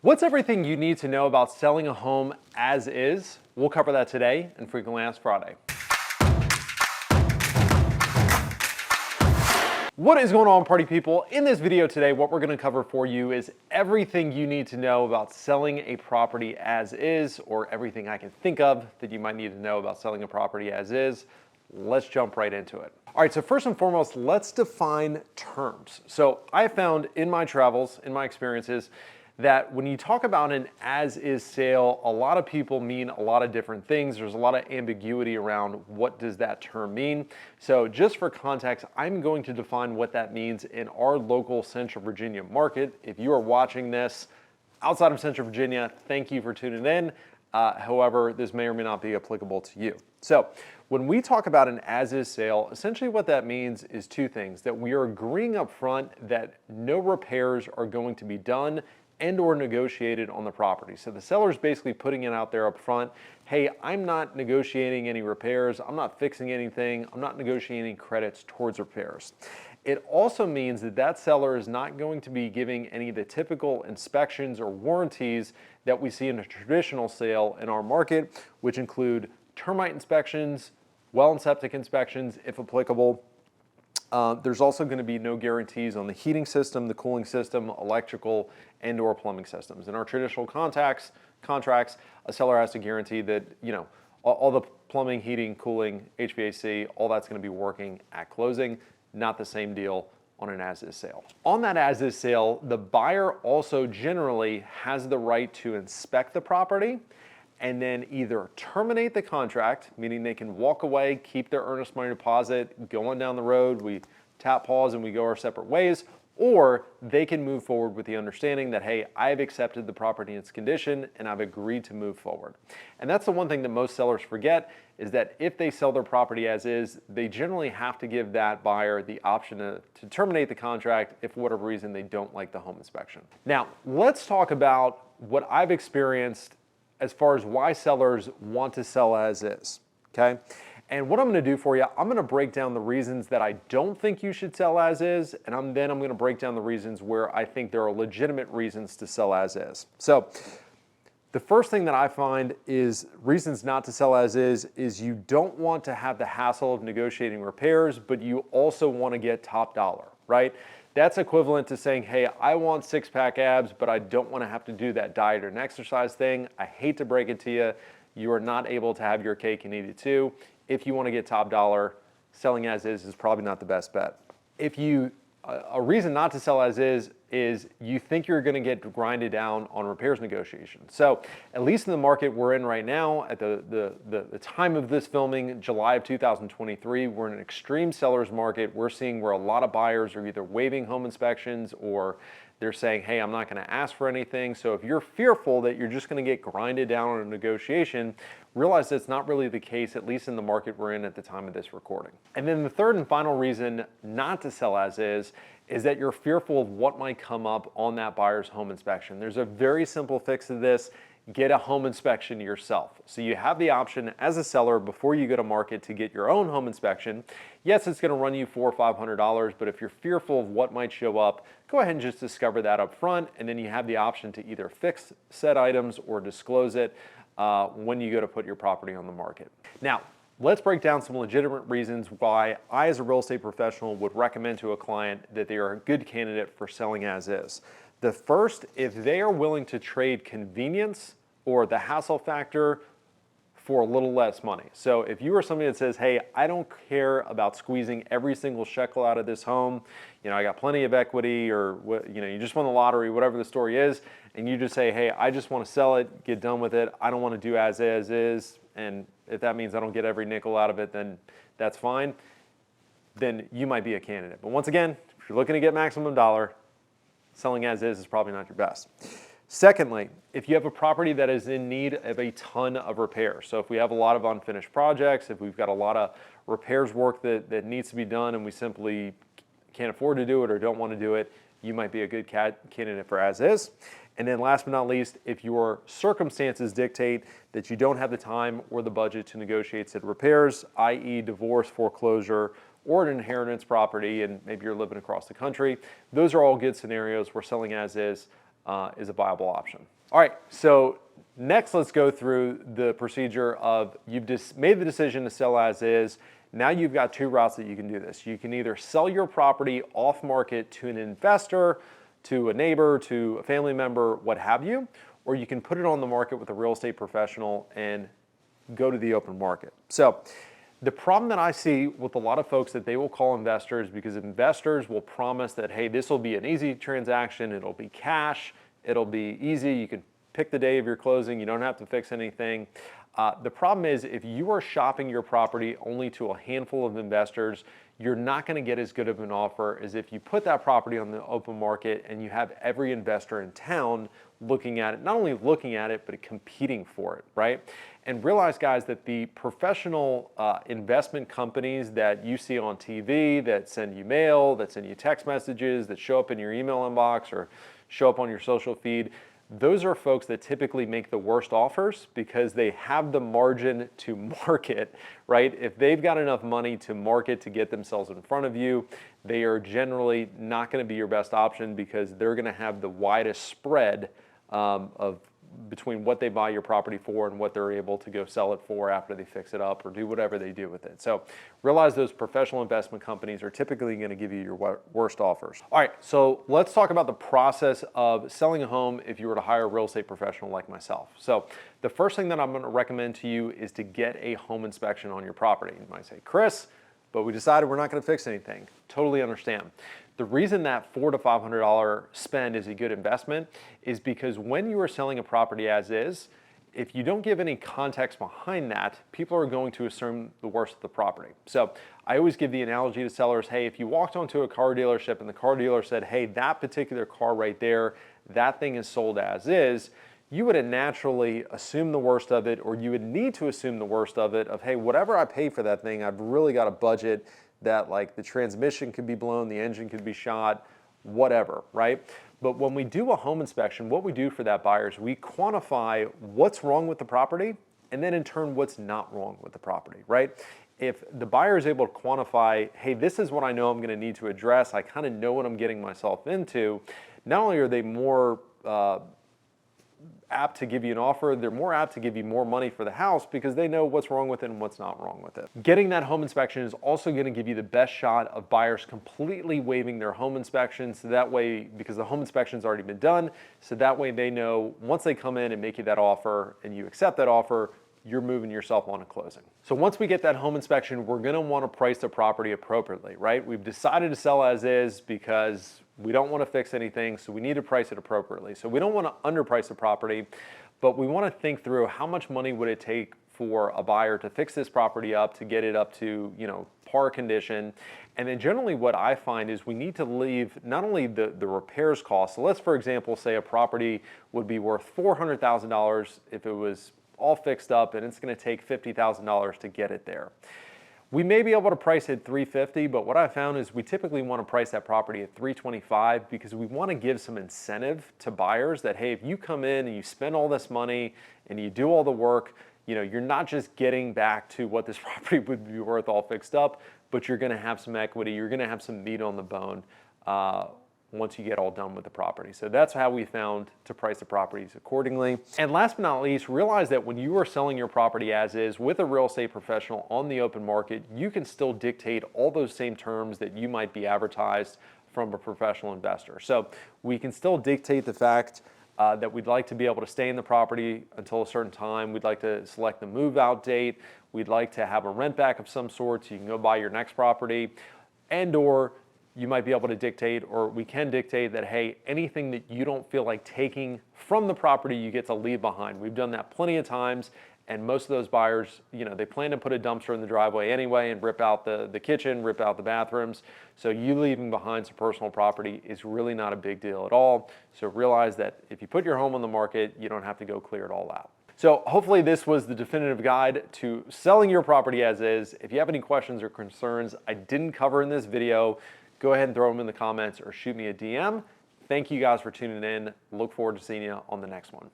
What's everything you need to know about selling a home as is? We'll cover that today and Frequently Asked Friday. What is going on, party people? In this video today, what we're going to cover for you is everything you need to know about selling a property as is, or everything I can think of that you might need to know about selling a property as is. Let's jump right into it. All right, so first and foremost, let's define terms. So I found in my travels, in my experiences, that when you talk about an as-is sale, a lot of people mean a lot of different things. There's a lot of ambiguity around what does that term mean. So just for context, I'm going to define what that means in our local Central Virginia market. If you are watching this outside of Central Virginia, thank you for tuning in. However, this may or may not be applicable to you. So when we talk about an as-is sale, essentially what that means is two things: that we are agreeing up front that no repairs are going to be done and or negotiated on the property. So the seller's basically putting it out there up front, hey, I'm not negotiating any repairs, I'm not fixing anything, I'm not negotiating credits towards repairs. It also means that that seller is not going to be giving any of the typical inspections or warranties that we see in a traditional sale in our market, which include termite inspections, well and septic inspections, if applicable. There's also going to be no guarantees on the heating system, the cooling system, electrical, and or plumbing systems. In our traditional contracts, a seller has to guarantee that, all the plumbing, heating, cooling, HVAC, all that's going to be working at closing. Not the same deal on an as-is sale. On that as-is sale, the buyer also generally has the right to inspect the property and then either terminate the contract, meaning they can walk away, keep their earnest money deposit, go on down the road, we tap pause and we go our separate ways, or they can move forward with the understanding that, hey, I've accepted the property in its condition and I've agreed to move forward. And that's the one thing that most sellers forget, is that if they sell their property as is, they generally have to give that buyer the option to terminate the contract if for whatever reason they don't like the home inspection. Now, let's talk about what I've experienced as far as why sellers want to sell as is, okay? And what I'm gonna do for you, I'm gonna break down the reasons that I don't think you should sell as is, and then I'm gonna break down the reasons where I think there are legitimate reasons to sell as is. So the first thing that I find is reasons not to sell as is you don't want to have the hassle of negotiating repairs, but you also wanna get top dollar, right? That's equivalent to saying, hey, I want six-pack abs, but I don't want to have to do that diet or an exercise thing. I hate to break it to you. You are not able to have your cake and eat it too. If you want to get top dollar, selling as is probably not the best bet. A reason not to sell as is you think you're going to get grinded down on repairs negotiations. So at least in the market we're in right now, at the time of this filming, July of 2023, we're in an extreme seller's market. We're seeing where a lot of buyers are either waiving home inspections or they're saying, hey, I'm not going to ask for anything. So if you're fearful that you're just going to get grinded down on a negotiation, realize that's not really the case, at least in the market we're in at the time of this recording. And then the third and final reason not to sell as is that you're fearful of what might come up on that buyer's home inspection. There's a very simple fix to this: get a home inspection yourself. So you have the option as a seller before you go to market to get your own home inspection. Yes, it's going to run you $400 or $500, but if you're fearful of what might show up, go ahead and just discover that up front, and then you have the option to either fix said items or disclose it when you go to put your property on the market. Now, let's break down some legitimate reasons why I, as a real estate professional, would recommend to a client that they are a good candidate for selling as is. The first, if they are willing to trade convenience or the hassle factor for a little less money. So if you are somebody that says, hey, I don't care about squeezing every single shekel out of this home, I got plenty of equity, or you just won the lottery, whatever the story is, and you just say, hey, I just want to sell it, get done with it, I don't want to do as is, and if that means I don't get every nickel out of it, then that's fine, then you might be a candidate. But once again, if you're looking to get maximum dollar, selling as is probably not your best. Secondly, if you have a property that is in need of a ton of repairs, so if we have a lot of unfinished projects, if we've got a lot of repairs work that needs to be done and we simply can't afford to do it or don't want to do it, you might be a good candidate for as is. And then last but not least, if your circumstances dictate that you don't have the time or the budget to negotiate said repairs, i.e. divorce, foreclosure, or an inheritance property, and maybe you're living across the country, those are all good scenarios where selling as is is a viable option. All right, so next let's go through the procedure of you've just made the decision to sell as is. Now you've got two routes that you can do this. You can either sell your property off market to an investor, to a neighbor, to a family member, what have you, or you can put it on the market with a real estate professional and go to the open market. So the problem that I see with a lot of folks that they will call investors, because investors will promise that, hey, this will be an easy transaction, it'll be cash, it'll be easy, you can pick the day of your closing, you don't have to fix anything. The problem is if you are shopping your property only to a handful of investors, you're not going to get as good of an offer as if you put that property on the open market and you have every investor in town looking at it, not only looking at it, but competing for it, right? And realize, guys, that the professional investment companies that you see on TV, that send you mail, that send you text messages, that show up in your email inbox or show up on your social feed, those are folks that typically make the worst offers because they have the margin to market, right? If they've got enough money to market to get themselves in front of you, they are generally not going to be your best option because they're going to have the widest spread of between what they buy your property for and what they're able to go sell it for after they fix it up or do whatever they do with it. So realize those professional investment companies are typically going to give you your worst offers. All right, so let's talk about the process of selling a home if you were to hire a real estate professional like myself. So the first thing that I'm going to recommend to you is to get a home inspection on your property. You might say, Chris, but we decided we're not going to fix anything. Totally understand. The reason that $400 to $500 spend is a good investment is because when you are selling a property as is, if you don't give any context behind that, people are going to assume the worst of the property. So I always give the analogy to sellers, hey, if you walked onto a car dealership and the car dealer said, hey, that particular car right there, that thing is sold as is, you would naturally assume the worst of it, or you would need to assume the worst of it of, hey, whatever I pay for that thing, I've really got a budget that like the transmission could be blown, the engine could be shot, whatever, right? But when we do a home inspection, what we do for that buyer is we quantify what's wrong with the property and then in turn what's not wrong with the property, right? If the buyer is able to quantify, hey, this is what I know I'm going to need to address, I kind of know what I'm getting myself into, not only are they more apt to give you an offer, they're more apt to give you more money for the house because they know what's wrong with it and what's not wrong with it. Getting that home inspection is also going to give you the best shot of buyers completely waiving their home inspection, so that way, because the home inspection's already been done, so that way they know once they come in and make you that offer and you accept that offer, you're moving yourself on to closing. So once we get that home inspection, we're going to want to price the property appropriately, right? We've decided to sell as is because we don't want to fix anything, so we need to price it appropriately. So we don't want to underprice the property, but we want to think through how much money would it take for a buyer to fix this property up, to get it up to, par condition. And then generally what I find is we need to leave not only the repairs costs. So let's, for example, say a property would be worth $400,000 if it was all fixed up and it's going to take $50,000 to get it there. We may be able to price it $350,000, but what I found is we typically want to price that property at $325,000 because we want to give some incentive to buyers that, hey, if you come in and you spend all this money and you do all the work, you're not just getting back to what this property would be worth all fixed up, but you're going to have some equity, you're going to have some meat on the bone once you get all done with the property. So that's how we found to price the properties accordingly. And last but not least, realize that when you are selling your property as is with a real estate professional on the open market, you can still dictate all those same terms that you might be advertised from a professional investor. So we can still dictate the fact that we'd like to be able to stay in the property until a certain time. We'd like to select the move out date. We'd like to have a rent back of some sort so you can go buy your next property, and or you might be able to dictate, or we can dictate that, hey, anything that you don't feel like taking from the property, you get to leave behind. We've done that plenty of times, and most of those buyers, they plan to put a dumpster in the driveway anyway and rip out the kitchen, rip out the bathrooms. So you leaving behind some personal property is really not a big deal at all. So realize that if you put your home on the market, you don't have to go clear it all out. So hopefully this was the definitive guide to selling your property as is. If you have any questions or concerns I didn't cover in this video, go ahead and throw them in the comments or shoot me a DM. Thank you guys for tuning in. Look forward to seeing you on the next one.